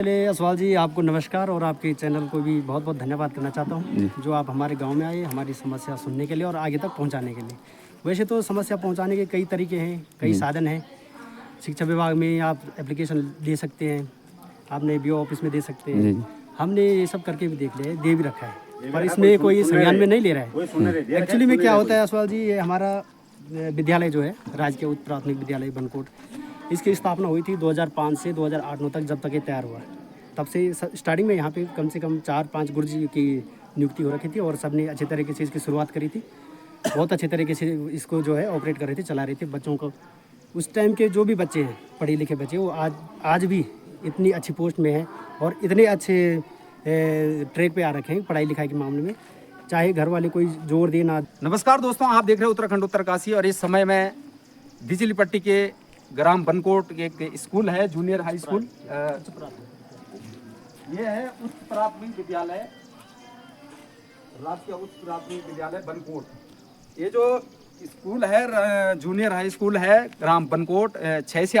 पहले असवाल जी आपको नमस्कार और आपके चैनल को भी बहुत बहुत धन्यवाद करना चाहता हूँ जो आप हमारे गांव में आए हमारी समस्या सुनने के लिए और आगे तक पहुंचाने के लिए। वैसे तो समस्या पहुंचाने के कई तरीके हैं, कई साधन हैं। शिक्षा विभाग में आप एप्लीकेशन दे सकते हैं, आपने बीओ ऑफिस में दे सकते हैं। हमने ये सब करके भी देख लिया है, दे भी रखा है, पर इसमें कोई संज्ञान में नहीं ले रहा है। एक्चुअली में क्या होता है असवाल जी, ये हमारा विद्यालय जो है राजकीय उच्च प्राथमिक विद्यालय बनकोट, इसकी स्थापना हुई थी 2005 से 2008 तक, जब तक ये तैयार हुआ। तब से स्टार्टिंग में यहाँ पे कम से कम 4-5 गुरुजी की नियुक्ति हो रखी थी और सबने अच्छे तरीके से इसकी शुरुआत करी थी। बहुत अच्छे तरीके से इसको जो है ऑपरेट कर रहे थे, चला रहे थे। बच्चों को उस टाइम के जो भी बच्चे हैं, पढ़े लिखे बच्चे, वो आज भी इतनी अच्छी पोस्ट में हैं और इतने अच्छे ट्रैक पे आ रखे हैं पढ़ाई लिखाई के मामले में, चाहे घर वाले कोई जोर दे ना। नमस्कार दोस्तों, आप देख रहे हैं उत्तराखंड उत्तरकाशी और इस समय मैं बिजली पट्टी के ग्राम बनकोट के एक स्कूल है, जूनियर हाई स्कूल। ये है उच्च प्राथमिक विद्यालय, राजकीय उच्च प्राथमिक विद्यालय बनकोट। ये जो स्कूल है जूनियर हाई स्कूल है ग्राम बनकोट, 6 से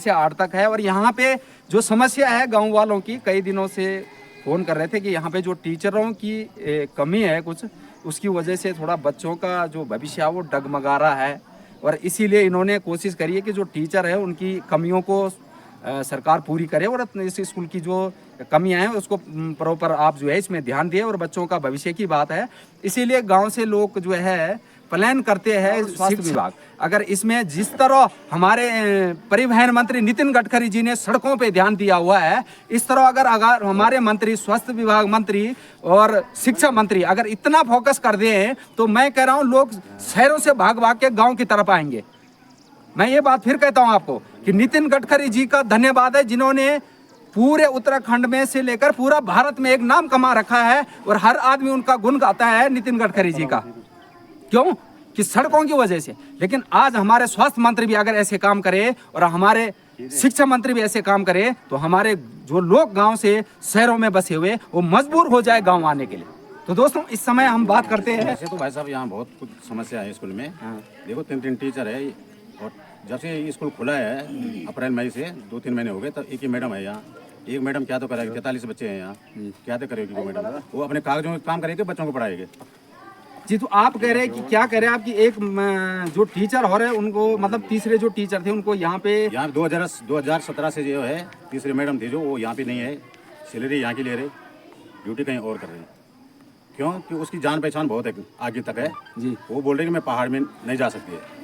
8 तक है। और यहाँ पे जो समस्या है गांव वालों की, कई दिनों से फोन कर रहे थे कि यहाँ पे जो टीचरों की कमी है कुछ, उसकी वजह से थोड़ा बच्चों का जो भविष्य है वो डगमगा रहा है। और इसीलिए इन्होंने कोशिश करी है कि जो टीचर है उनकी कमियों को सरकार पूरी करे और इस स्कूल की जो कमियां हैं उसको प्रॉपर आप जो है इसमें ध्यान दिए। और बच्चों का भविष्य की बात है, इसीलिए गांव से लोग जो है प्लान करते हैं स्वास्थ्य विभाग। अगर इसमें जिस तरह हमारे परिवहन मंत्री नितिन गडकरी जी ने सड़कों पे ध्यान दिया हुआ है, इस तरह अगर हमारे मंत्री, स्वास्थ्य विभाग मंत्री और शिक्षा मंत्री अगर इतना फोकस कर दें तो मैं कह रहा हूँ लोग शहरों से भाग भाग के गाँव की तरफ आएंगे। मैं ये बात फिर कहता हूँ आपको कि नितिन गडकरी जी का धन्यवाद है, जिन्होंने पूरे उत्तराखंड में से लेकर पूरा भारत में एक नाम कमा रखा है और हर आदमी उनका गुण गाता है नितिन गडकरी जी का। क्यों? कि सड़कों की वजह से। लेकिन आज हमारे स्वास्थ्य मंत्री भी अगर ऐसे काम करे और हमारे शिक्षा मंत्री भी ऐसे काम करे तो हमारे जो लोग गांव से शहरों में बसे हुए वो मजबूर हो जाए गांव आने के लिए। तो दोस्तों इस समय हम बात करते हैं। वैसे तो भाई साहब यहाँ बहुत कुछ समस्या है स्कूल में। देखो 3 टीचर है और जब से स्कूल खुला है अप्रैल मई से 2-3 महीने हो गए, तो एक ही मैडम है यहाँ। एक मैडम क्या तो करेगी, 43 बच्चे हैं यहाँ, क्या तो करेगी वो मैडम? वो अपने कागजों में काम करेगी, बच्चों को पढ़ाएगी। जी, तो आप कह रहे हैं कि क्या कह रहे हैं आपकी एक जो टीचर हो रहे उनको, मतलब तीसरे जो टीचर थे उनको यहाँ पे 2017 से जो है तीसरे मैडम थी जो वो यहाँ पे नहीं है, सैलरी यहाँ की ले रहे, ड्यूटी कहीं और कर रहे हैं। क्यों? कि उसकी जान पहचान बहुत है, आगे तक है जी। वो बोल रहे कि मैं पहाड़ में नहीं जा सकती है।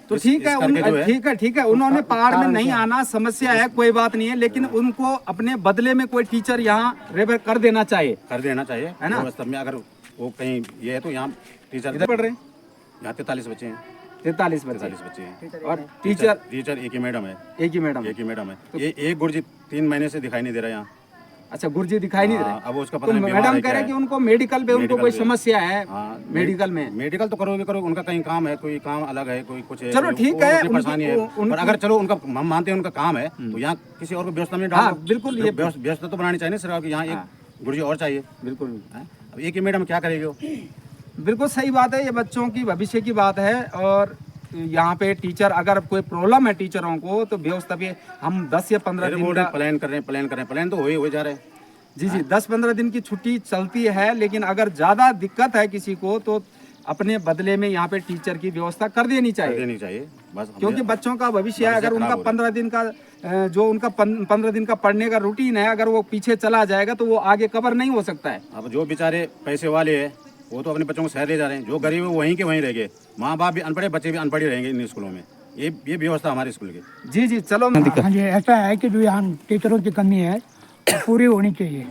तो ठीक है, ठीक है, उन्होंने पहाड़ में नहीं आना समस्या है, कोई बात नहीं है, लेकिन उनको अपने बदले में कोई टीचर यहाँ रेफर कर देना चाहिए, है ना? व्यवस्था में अगर वो कहीं ये है तो यहाँ टीचर इधर पढ़ रहे हैं, यहाँ 43 बच्चे हैं, 43 बच्चे हैं। और टीचर एक ही मैडम है, एक ही मैडम है। ये एक गुरुजी 3 महीने से दिखाई नहीं दे रहा यहाँ। अच्छा, गुरुजी दिखाई नहीं दे रहे। अब उसका तो मैडम कह रहे हैं कि उनको मेडिकल पे उनको कोई समस्या है। मेडिकल तो करोगे, उनका कहीं काम है, कोई काम अलग है, कोई कुछ है, चलो ठीक है, परेशानी है। और अगर चलो उनका हम मानते हैं उनका काम है तो यहाँ किसी और को व्यवस्था में डालो। बिल्कुल, ये व्यवस्था तो बनानी चाहिए सिर्फ, यहाँ एक गुरुजी और चाहिए। बिल्कुल। अब एक ही मैडम क्या करेगी वो? बिल्कुल सही बात है, ये बच्चों की भविष्य की बात है। और यहाँ पे टीचर अगर कोई प्रॉब्लम है टीचरों को तो व्यवस्था भी हम 10 या 15 दिन का प्लान कर रहे हैं, प्लान तो हो जा रहे हैं। जी 10-15 दिन की छुट्टी चलती है, लेकिन अगर ज्यादा दिक्कत है किसी को तो अपने बदले में यहाँ पे टीचर की व्यवस्था कर देनी चाहिए बस, क्योंकि बच्चों का भविष्य है। अगर उनका 15 दिन का जो उनका 15 दिन का पढ़ने का रूटीन है, अगर वो पीछे चला जाएगा तो वो आगे कवर नहीं हो सकता है। अब जो बेचारे पैसे वाले हैं वो तो अपने बच्चों को शहर ले जा रहे हैं, जो गरीब है वो वहीं के वहीं रह गए। माँ बाप भी अनपढ़े, बच्चे भी अनपढ़ रहेंगे इन स्कूलों में। ये व्यवस्था हमारे स्कूल की। जी चलो। हाँ जी, ऐसा है कि जो यहाँ टीचरों की कमी है पूरी होनी चाहिए,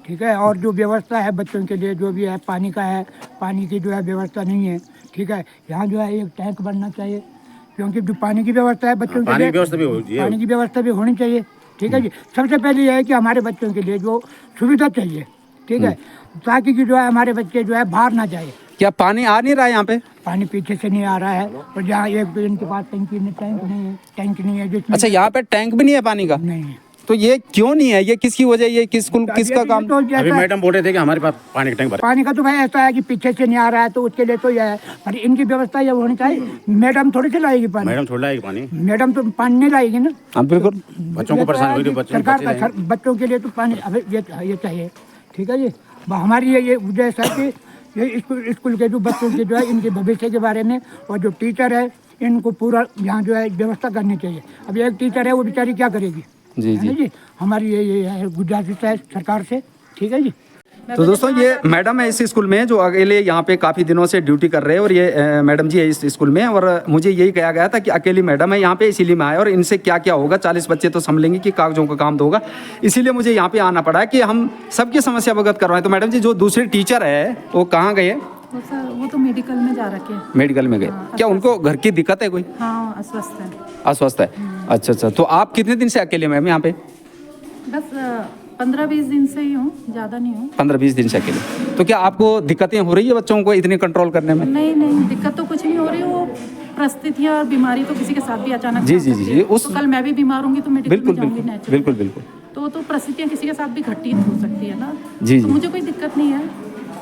ठीक है। और जो व्यवस्था है बच्चों के लिए जो भी है, पानी का है, पानी की जो है व्यवस्था नहीं है, ठीक है। यहाँ जो है एक टैंक बनना चाहिए, क्योंकि जो पानी की व्यवस्था है बच्चों के लिए, पानी की व्यवस्था भी होनी चाहिए, ठीक है जी। सबसे पहले यह है कि हमारे बच्चों के लिए जो सुविधा चाहिए, ठीक है, ताकि कि जो है हमारे बच्चे जो है बाहर ना जाए। क्या पानी आ नहीं रहा है यहाँ पे? पानी पीछे से नहीं आ रहा है, और जहाँ एक तो इनके पास टैंक नहीं है जिसमें। अच्छा, यहाँ पे टैंक भी नहीं है पानी का? नहीं है। तो ये क्यों नहीं है, ये किसकी वजह, ये किस स्कूल किसका काम? तो अभी जैसा मैडम बोल रहे थे कि हमारे पास पानी का टैंक भरा। पानी का तो भाई ऐसा है कि पीछे से नहीं आ रहा है, तो उसके लिए तो यह है, पर इनकी व्यवस्था ये होनी चाहिए। मैडम थोड़ी सी लाएगी पानी, मैडम छोड़ लाएगी पानी, मैडम तो पानी नहीं लाएगी ना। हाँ बिल्कुल। बच्चों को परेशानी हुई तो बच्चे सरकार बच्चे का रहेंगे। बच्चों के लिए तो पानी अब ये चाहिए, ठीक है जी। हमारी ये उद्देश्य है कि ये स्कूल के जो बच्चों के जो है इनके भविष्य के बारे में, और जो टीचर है इनको पूरा यहाँ जो है व्यवस्था करनी चाहिए। अब एक टीचर है वो बेचारी क्या करेगी, जी है ना जी। हमारी ये है गुजारिश है सरकार से, ठीक है जी। तो दोस्तों ये मैडम है इस स्कूल में जो अकेले यहाँ पे काफ़ी दिनों से ड्यूटी कर रहे हैं, और ये मैडम जी है इस स्कूल में, और मुझे यही कहा गया था कि अकेली मैडम है यहाँ पे इसीलिए मैं आया, और इनसे क्या क्या होगा, 40 बच्चे तो संभलेंगे कि कागजों का काम तो होगा, इसीलिए मुझे यहाँ पे आना पड़ा कि हम सबकी समस्या अवगत करवाएं। तो मैडम जी जो दूसरे टीचर है वो कहाँ गए? वो तो मेडिकल में जा रखे हैं। मेडिकल में गए। क्या उनको घर की दिक्कत है कोई? हाँ, अस्वस्थ है। अस्वस्थ है, अच्छा अच्छा। तो आप कितने दिन से अकेले मैम यहाँ पे? बस 15-20 दिन से ही हूँ, ज़्यादा नहीं हूँ। 15-20 दिन से अकेले। तो क्या आपको दिक्कतें हो रही है बच्चों को इतने कंट्रोल करने में? नहीं, दिक्कत तो कुछ नहीं हो रही। वो परिस्थितियाँ और बीमारी तो किसी के साथ भी अचानक जी आ जी सकती जी है। उस तो कल मैं भी बीमार होंगी तो मेडिकल में बिल्कुल जाऊंगी बिल्कुल नेचुरली। बिल्कुल बिल्कुल। तो परिस्थितियाँ किसी के साथ भी घटित हो सकती है ना। जी तो जी। मुझे कोई दिक्कत नहीं है,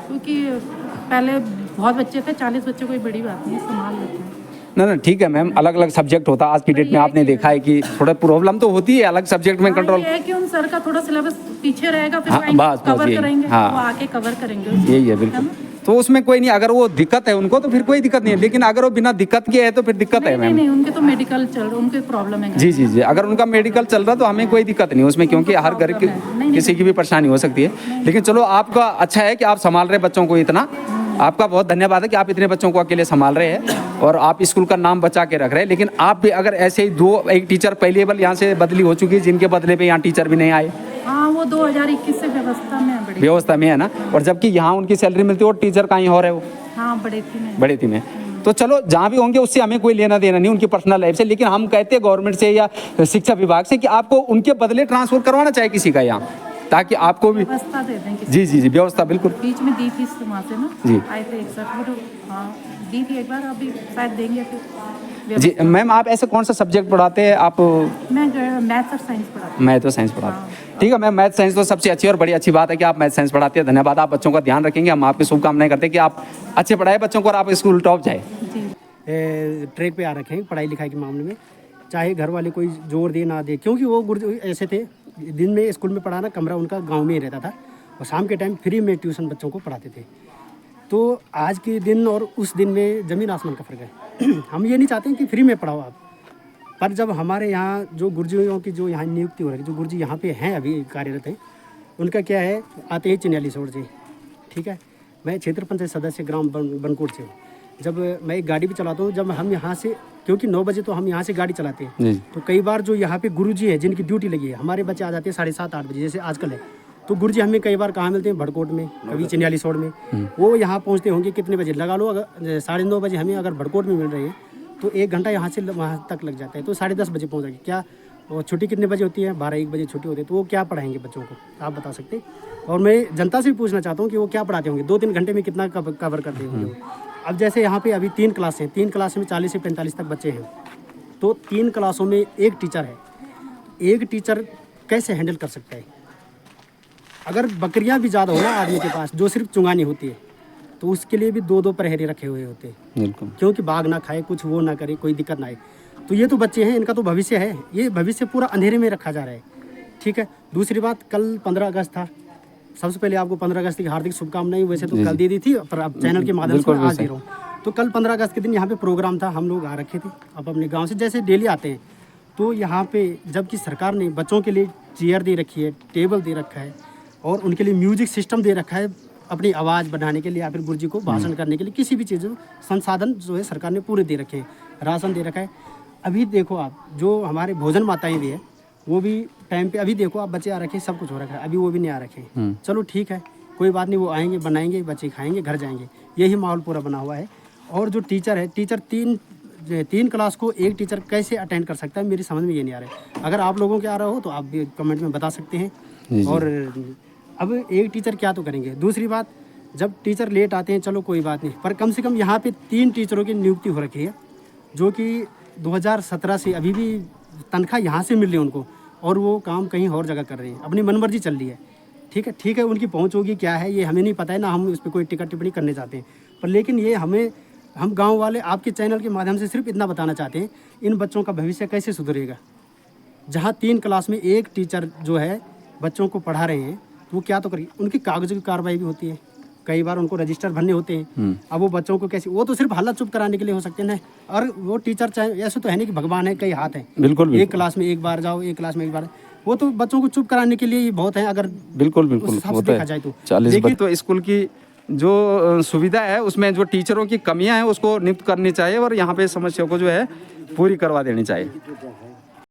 क्योंकि पहले बहुत बच्चे थे, 40 बच्चे कोई बड़ी बात नहीं, संभाल लेते हैं। ना ठीक है मैम, अलग अलग सब्जेक्ट होता है आज की डेट में, आपने देखा है कि थोड़ा प्रॉब्लम तो होती है अलग सब्जेक्ट में कंट्रोल। ये है कि उन सर का थोड़ा सिलेबस पीछे रहेगा, फिर हाँ, वो आएंगे, बस कवर यही, करेंगे, हाँ। वो आके कवर करेंगे उसको। यही है बिल्कुल। तो उसमें कोई नहीं, अगर वो दिक्कत है उनको तो फिर कोई दिक्कत नहीं है, लेकिन अगर वो बिना दिक्कत के है तो फिर दिक्कत है मैम। नहीं, उनके तो मेडिकल चल रहा, उनके प्रॉब्लम है। जी जी जी, अगर उनका मेडिकल चल रहा तो हमें कोई दिक्कत नहीं उसमें, क्योंकि हर घर की किसी की भी परेशानी हो सकती है। लेकिन चलो आपका अच्छा है कि आप संभाल रहे बच्चों को इतना, आपका बहुत धन्यवाद है कि आप इतने बच्चों को अकेले संभाल रहे हैं और आप स्कूल का नाम बचा के रख रहे हैं। लेकिन आप भी अगर ऐसे ही एक टीचर पहले बल यहाँ से बदली हो चुकी है, जिनके बदले पे यहाँ टीचर भी नहीं आए। हाँ, वो 2021 से व्यवस्था में है, व्यवस्था में है ना, और जबकि यहाँ उनकी सैलरी मिलती है और टीचर कहीं और है वो। हाँ, बड़े थी में। तो चलो जहाँ भी होंगे उससे हमें कोई लेना देना नहीं, उनकी पर्सनल लाइफ से। लेकिन हम कहते हैं गवर्नमेंट से या शिक्षा विभाग से कि आपको उनके बदले ट्रांसफर करवाना चाहिए किसी का यहाँ, ताकि आपको भी व्यवस्था दे दें किसी। जी जी जी व्यवस्था बिल्कुल। बीच में दी थी वहाँ से ना, जी। आए थे एक सर्टिफिकेट, हाँ दी थी एक बार, अभी शायद देंगे फिर। जी मैम, आप ऐसे कौन सा सब्जेक्ट पढ़ाते हैं आप? मैं मैथ्स और साइंस पढ़ाती मैं तो साइंस पढ़ाते हैं। ठीक है मैम, मैथ साइंस तो सबसे अच्छी और बड़ी अच्छी बात है कि आप मैथ साइंस पढ़ाते हैं। धन्यवाद, आप बच्चों का ध्यान रखेंगे। हम आपकी शुभकामनाएं करते हैं कि आप अच्छे पढ़ाए बच्चों को और आप स्कूल टॉप जाए। जी। ट्रैक पे आ रखे हैं पढ़ाई लिखाई के मामले में, चाहे घर वाले कोई जोर दे ना दे, क्योंकि वो गुरु ऐसे थे, दिन में स्कूल में पढ़ाना, कमरा उनका गांव में ही रहता था, और शाम के टाइम फ्री में ट्यूशन बच्चों को पढ़ाते थे। तो आज के दिन और उस दिन में ज़मीन आसमान का फ़र्क है। हम ये नहीं चाहते हैं कि फ्री में पढ़ाओ आप, पर जब हमारे यहाँ जो गुरुजियों की जो यहाँ नियुक्ति हो रही है, जो गुरुजी यहाँ पे हैं अभी कार्यरत हैं, उनका क्या है, आते ही चिन्याली सोड़ से, ठीक है। मैं क्षेत्र पंचायत सदस्य ग्राम बनकोट से हूँ। जब मैं एक गाड़ी भी चलाता हूँ, जब हम यहाँ से, क्योंकि 9 बजे तो हम यहाँ से गाड़ी चलाते हैं, तो कई बार जो यहाँ पे गुरुजी हैं जिनकी ड्यूटी लगी है, हमारे बच्चे आ जाते हैं 7:30-8 बजे, जैसे आजकल है। तो गुरुजी हमें कई बार कहाँ मिलते हैं, भड़कोट में, कभी चिन्याली सोड़ में। वो यहाँ पहुँचते होंगे कितने बजे, लगा लो अगर 9:30 बजे हमें अगर भड़कोट में मिल रही है तो 1 घंटा यहाँ से वहाँ तक लग जाता है, तो 10:30 बजे पहुँच जाएगी। क्या वो छुट्टी कितने बजे होती है? 12-1 बजे छुट्टी होती है, तो वो क्या पढ़ाएंगे बच्चों को, आप बता सकते? और मैं जनता से भी पूछना चाहता हूँ कि वो क्या पढ़ाते होंगे, 2-3 घंटे में कितना कवर करते होंगे। अब जैसे यहाँ पे अभी 3 क्लास हैं, 3 क्लास में 40 से 45 तक बच्चे हैं, तो 3 क्लासों में 1 टीचर है। 1 टीचर कैसे हैंडल कर सकता है? अगर बकरियाँ भी ज़्यादा हो ना आदमी के पास, जो सिर्फ चुंगानी होती है, तो उसके लिए भी 2-2 प्रहरी रखे हुए होते हैं, बिल्कुल, क्योंकि बाघ ना खाए, कुछ वो ना करे, कोई दिक्कत ना आए। तो ये तो बच्चे हैं, इनका तो भविष्य है, ये भविष्य पूरा अंधेरे में रखा जा रहा है, ठीक है। दूसरी बात, कल 15 अगस्त था, सबसे पहले आपको 15 अगस्त की हार्दिक शुभकामनाएं। वैसे तो कल दे दी थी, पर अब चैनल के माध्यम से आज दे रहा हूँ। तो कल 15 अगस्त के दिन यहाँ पे प्रोग्राम था, हम लोग आ रखे थे अब अपने गाँव से, जैसे डेली आते हैं। तो यहाँ पे जबकि सरकार ने बच्चों के लिए चेयर दे रखी है, टेबल दे रखा है, और उनके लिए म्यूजिक सिस्टम दे रखा है, अपनी आवाज़ बढ़ाने के लिए या फिर गुरुजी को भाषण करने के लिए, किसी भी चीज़ संसाधन जो है सरकार ने पूरे दे रखे हैं, राशन दे रखा है। अभी देखो आप, जो हमारे भोजन माताएं भी है, वो भी टाइम पे, अभी देखो आप, बच्चे आ रखे हैं, सब कुछ हो रखा है, अभी वो भी नहीं आ रखे हैं। चलो ठीक है, कोई बात नहीं, वो आएंगे, बनाएंगे, बच्चे खाएंगे, घर जाएंगे, यही माहौल पूरा बना हुआ है। और जो टीचर है, टीचर 3 क्लास को 1 टीचर कैसे अटेंड कर सकता है, मेरी समझ में ये नहीं आ रहा है। अगर आप लोगों के आ रहा हो तो आप भी कमेंट में बता सकते हैं। और अब 1 टीचर क्या तो करेंगे। दूसरी बात, जब टीचर लेट आते हैं, चलो कोई बात नहीं, पर कम से कम यहाँ पे 3 टीचरों की नियुक्ति हो रखी है, जो कि 2017 से अभी भी तनख्वाह यहाँ से मिल रही है उनको, और वो काम कहीं और जगह कर रहे हैं, अपनी मनमर्जी चल रही है। ठीक है, उनकी पहुंच होगी क्या है ये हमें नहीं पता है, ना हम उस पर कोई टिक्का टिप्पणी करने चाहते हैं, पर लेकिन ये हम गांव वाले आपके चैनल के माध्यम से सिर्फ इतना बताना चाहते हैं, इन बच्चों का भविष्य कैसे सुधरेगा। जहाँ 3 क्लास में एक टीचर जो है बच्चों को पढ़ा रहे हैं, तो वो क्या तो करिए, उनकी कागज़ी कार्रवाई भी होती है, कई बार उनको रजिस्टर भरने होते हैं। अब वो बच्चों को कैसे, वो तो सिर्फ हालत चुप कराने के लिए हो सकते हैं ना, और वो टीचर चाहे ऐसे तो है नहीं कि भगवान है, कई हाथ हैं। बिल्कुल एक क्लास में एक बार जाओ, एक क्लास में एक बार, वो तो बच्चों को चुप कराने के लिए ही बहुत है, अगर बिल्कुल उस बिल्कुल हिसाब से होता देखा है। जाए तो। 40 देखिए तो स्कूल की जो सुविधा है उसमें जो टीचरों की कमियां हैं उसको नियुक्त करनी चाहिए और यहाँ पे समस्या को जो है पूरी करवा देनी चाहिए।